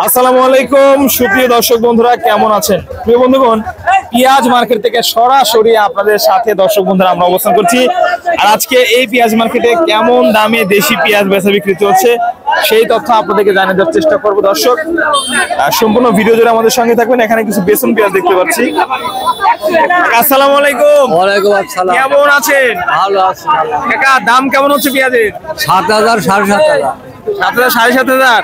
আসসালামু আলাইকুম সুপ্রিয় দর্শক বন্ধুরা, কেমন আছেন? প্রিয় বন্ধুগণ, পেঁয়াজ মার্কেট থেকে সরাসরি আপনাদের সাথে দর্শক বন্ধুরা আমরা অবস্থান করছি। আর আজকে এই পেঁয়াজ মার্কেটে কেমন দামে দেশি পেঁয়াজ বেচা বিক্রি চলছে সেই তথ্য আপনাদেরকে জানিয়ে দেওয়ার চেষ্টা করব। দর্শক, সম্পূর্ণ ভিডিও জুড়ে আমাদের সঙ্গে থাকবেন। এখানে কিছু বেসন পেঁয়াজ দেখতে পাচ্ছি। আসসালামু আলাইকুম। ওয়ালাইকুম আসসালাম। কেমন আছেন? ভালো আছি। কাকা, দাম কেমন হচ্ছে পেঁয়াজের? ৭,০০০ ৭,৫০০। ৭,০০০ ৭,৫০০।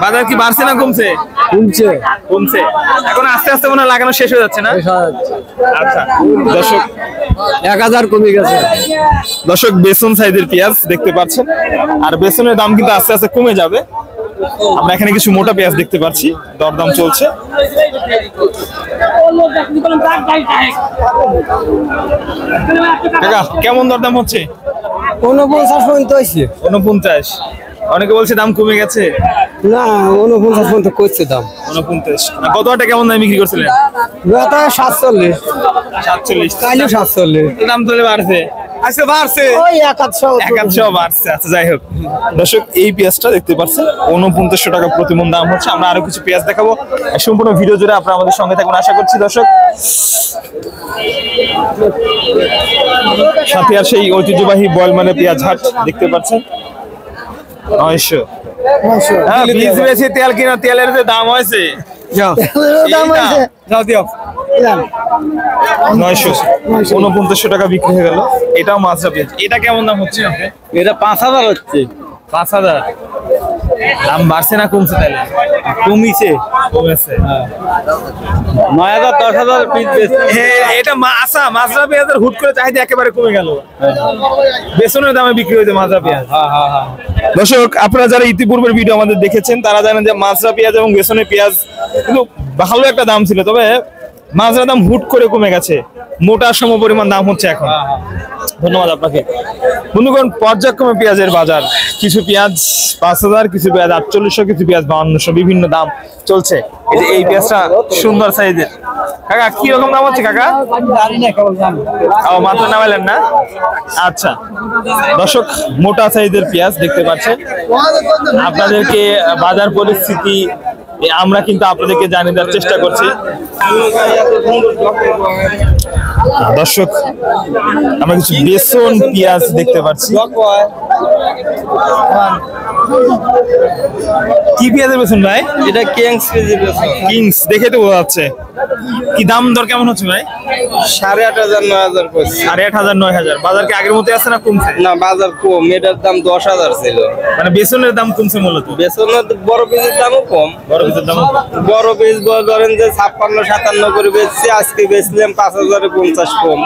বাজার কি বাড়ছে না কমছে? কমছে কমছে। এখন আস্তে আস্তে মনে হয় লাগানো শেষ হয়ে যাচ্ছে না? আচ্ছা দর্শক, ১,০০০ কমে গেছে। দর্শক বেসন সাইজের পেঁয়াজ দেখতে পাচ্ছেন, আর বেসনের দাম কিন্তু আস্তে আস্তে কমে যাবে। আমরা এখানে কিছু মোটা পেঁয়াজ দেখতে পাচ্ছি, দরদাম চলছে। কেমন দরদাম হচ্ছে? ৪৯ পর্যন্ত হয়েছে। ৪৯। অনেকে বলছে দাম কমে গেছে। না, ৪৯ পর্যন্ত করছে দাম। ৪৯। গত হাটে কেমন দামে বিক্রি করছিলেন? ৪৭। ৪৭। কাইলে ৪৭। দাম তাহলে বাড়ছে? আজকে বাড়ছে ওই ১,০০০ বাড়ছে। আচ্ছা, যাই হোক দর্শক, এই পেঁয়াজটা দেখতে পাচ্ছেন ৪৯ টাকা প্রতি মণ দাম হচ্ছে। আমরা আরো কিছু পেঁয়াজ দেখাবো। সম্পূর্ণ ভিডিও জুড়ে আপনারা আমাদের সঙ্গে থাকুন আশা করছি। দর্শক, সাথে আর সেই ঐতিহ্যবাহী বলমানে পেঁয়াজ হাট দেখতে পাচ্ছেন ৯০০। হ্যাঁ, বীজ বেশি তেল কিনা, তেলের যে দাম হয়েছে ৯০০ টাকা বিক্রি হয়ে গেল। এটাও মাছরা পেঁয়াজ। এটা কেমন দাম হচ্ছে? এটা ৫,০০০ হচ্ছে। ৫,০০০। দাম বাড়ছে না কমছে? তাহলে কমিছে। কমেছে। ৯,০০০ ১০,০০০ পিস বেচছে। এটা মাছরা পেঁয়াজের হুট করে চাহিদা একেবারে কমে গেল। বেসনের দামে বিক্রি হয়েছে মাছরা পেঁয়াজ। দর্শক, আপনারা যারা ইতিপূর্বের ভিডিও আমাদের দেখেছেন তারা জানেন যে মাছরা পেঁয়াজ এবং বেসনের পেঁয়াজ কিন্তু ভালো একটা দাম ছিল, তবে মাছরা দাম হুট করে কমে গেছে। মোটা সম পরিমাণ দাম হচ্ছে এখন। ধন্যবাদ আপনাকে। বন্ধুগণ, পর্যায়ক্রমে পেঁয়াজের বাজার, কিছু পেঁয়াজ ৫,০০০, কিছু পেঁয়াজ ৪৮০০, কিছু পেঁয়াজ ৫২০০, বিভিন্ন দাম চলছে। এই পেঁয়াজটা সুন্দর সাইজের। কাকা, কি রকম দাম হচ্ছে কাকা? ও, মাত্র নামাইলেন না? আচ্ছা দর্শক, মোটা সাইজের পেঁয়াজ দেখতে পাচ্ছেন। আপনাদেরকে বাজার পরিস্থিতি আমরা কিন্তু আপনাদেরকে জানিয়ে দেওয়ার চেষ্টা করছি। দর্শক, আমরা কিছু বেসন পেঁয়াজ দেখতে পাচ্ছি। কি পেঁয়াজের বেসন ভাই? এটা কিংস পেঁয়াজের বেসন। কিংস দেখে তো বোঝা যাচ্ছে। কি দাম দর কেমন হচ্ছে ভাই? ৮,৫০০ ৯,০০০ করছে। ৮,৫০০ ৯,০০০। বাজার কি আগের মতো আছে না কমছে? না, বাজার কম। এটার দাম ১০,০০০ ছিল। মানে বেসনের দাম কমছে মূলত। বেসনের বড় পিসের দামও কম। বড় পিসের দাম বড় পিস ধরেন যে ৫৬-৫৭ করে বেচছে, আজকে বেচলাম ৫,০৫০ কম।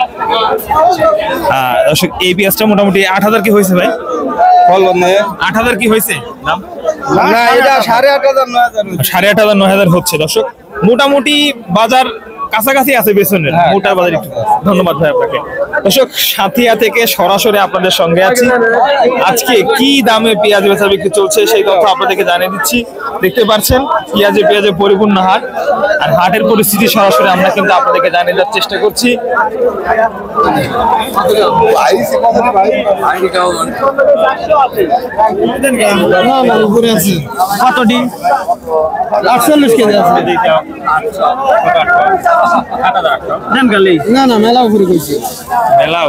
দর্শক, এই পেঁয়াজটা মোটামুটি ৮,০০০ কি হয়েছে ভাই? বলবো না, ৮,০০০ কি হয়েছে দাম? না, এটা ৮,৫০০ ৯,০০০। ৮,৫০০ ৯,০০০ হচ্ছে। দর্শক, মোটামুটি বাজার কাছাকাছি আছে বেসনের, মোটা বাজার একটু। ধন্যবাদ ভাই আপনাকে। দর্শক, সাথিয়া থেকে সরাসরি আপনাদের সঙ্গে আছি। আজকে কি দামে পেঁয়াজ বেচা বিক্রি চলছে সেই তথ্য আপনাদেরকে জানিয়ে দিচ্ছি। দেখতে পাচ্ছেন পেঁয়াজে পরিপূর্ণ হাট, আর হাটের পরিস্থিতি সরাসরি আমরা কিন্তু আপনাদেরকে জানিয়ে দেওয়ার চেষ্টা করছি। কতটি? ৪৮ কেজি আছে। না, মেলা উপরে কইছি। মেলা